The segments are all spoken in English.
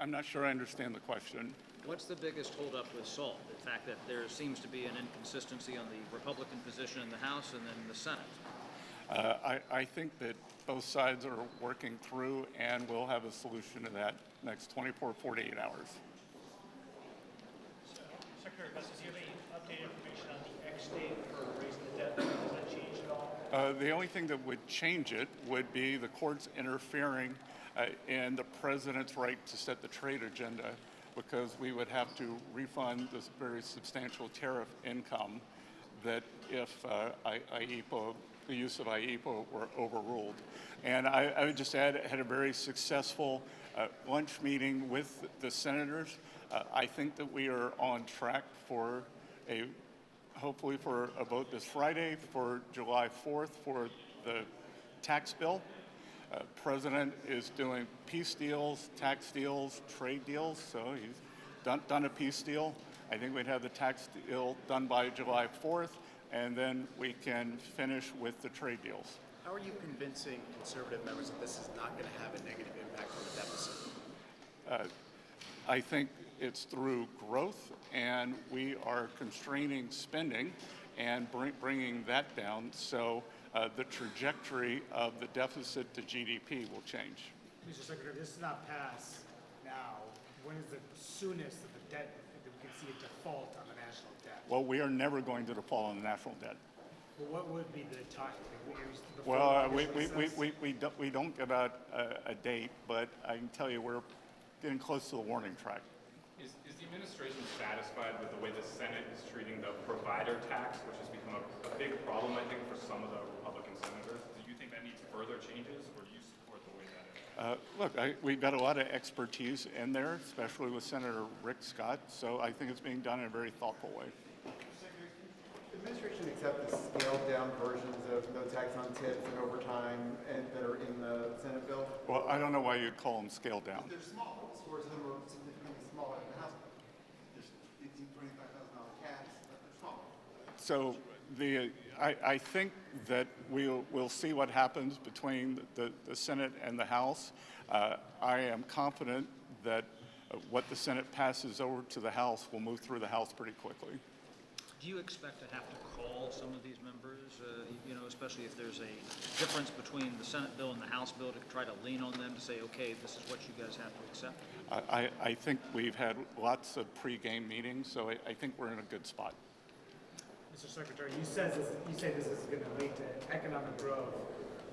I'm not sure I understand the question. What's the biggest holdup with SALT? The fact that there seems to be an inconsistency on the Republican position in the House and then the Senate. I think that both sides are working through, and we'll have a solution to that next 24, 48 hours. Secretary Bessent, do you have any updated information on the X date for raising the debt? Has that changed at all? The only thing that would change it would be the courts interfering in the president's right to set the trade agenda, because we would have to refund this very substantial tariff income that if IEPA, the use of IEPA were overruled. And I would just add, I had a very successful lunch meeting with the senators. I think that we are on track for hopefully for a vote this Friday for July 4th for the tax bill. President is doing peace deals, tax deals, trade deals, so he's done a peace deal. I think we'd have the tax deal done by July 4th, and then we can finish with the trade deals. How are you convincing conservative members that this is not going to have a negative impact on the deficit? I think it's through growth, and we are constraining spending and bringing that down, so the trajectory of the deficit to GDP will change. Mr. Secretary, if this is not passed now, when is the soonest that the debt, that we can see a default on the national debt? Well, we are never going to default on the national debt. Well, what would be the time? Well, we don't give out a date, but I can tell you we're getting close to the warning track. Is the administration satisfied with the way the Senate is treating the provider tax, which has become a big problem, I think, for some of the Republican senators? Do you think that needs further changes, or do you support the way that is? Look, we've got a lot of expertise in there, especially with Senator Rick Scott, so I think it's being done in a very thoughtful way. The administration accept the scaled-down versions of no tax on tips and overtime that are in the Senate bill? Well, I don't know why you'd call them scaled down. They're small. Scores of them are significantly smaller than the House bill. There's $25,000 caps, but they're small. So I think that we'll see what happens between the Senate and the House. I am confident that what the Senate passes over to the House will move through the House pretty quickly. Do you expect to have to call some of these members, especially if there's a difference between the Senate bill and the House bill, to try to lean on them to say, okay, this is what you guys have to accept? I think we've had lots of pre-game meetings, so I think we're in a good spot. Mr. Secretary, you say this is going to lead to economic growth,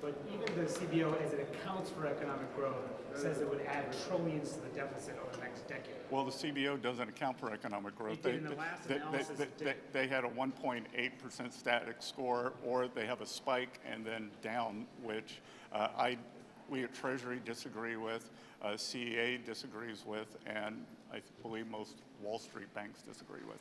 but even the CBO, as it accounts for economic growth, says it would add trillions to the deficit over the next decade. Well, the CBO doesn't account for economic growth. It did in the last analysis, it did. They had a 1.8% static score, or they have a spike and then down, which we at Treasury disagree with, CEA disagrees with, and I believe most Wall Street banks disagree with.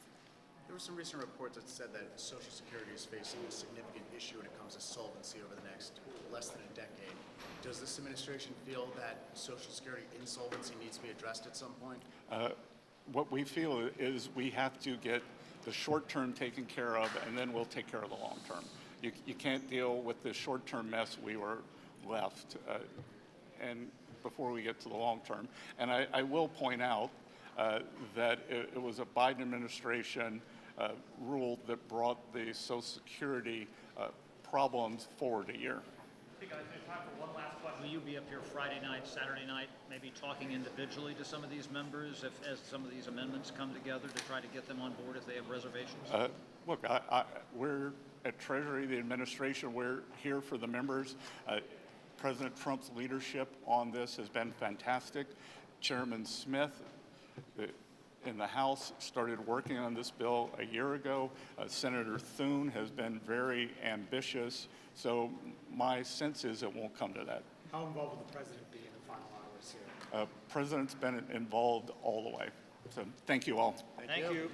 There were some recent reports that said that Social Security is facing a significant issue when it comes to solvency over the next less than a decade. Does this administration feel that Social Security insolvency needs to be addressed at some point? What we feel is we have to get the short term taken care of, and then we'll take care of the long term. You can't deal with the short term mess we were left and before we get to the long term. And I will point out that it was a Biden administration rule that brought the Social Security problems forward a year. I think I have time for one last question. Will you be up here Friday night, Saturday night, maybe talking individually to some of these members as some of these amendments come together to try to get them on board if they have reservations? Look, we're at Treasury, the administration, we're here for the members. President Trump's leadership on this has been fantastic. Chairman Smith in the House started working on this bill a year ago. Senator Thune has been very ambitious. So my sense is it won't come to that. How involved will the president be in the final hours here? President's been involved all the way. So thank you all. Thank you.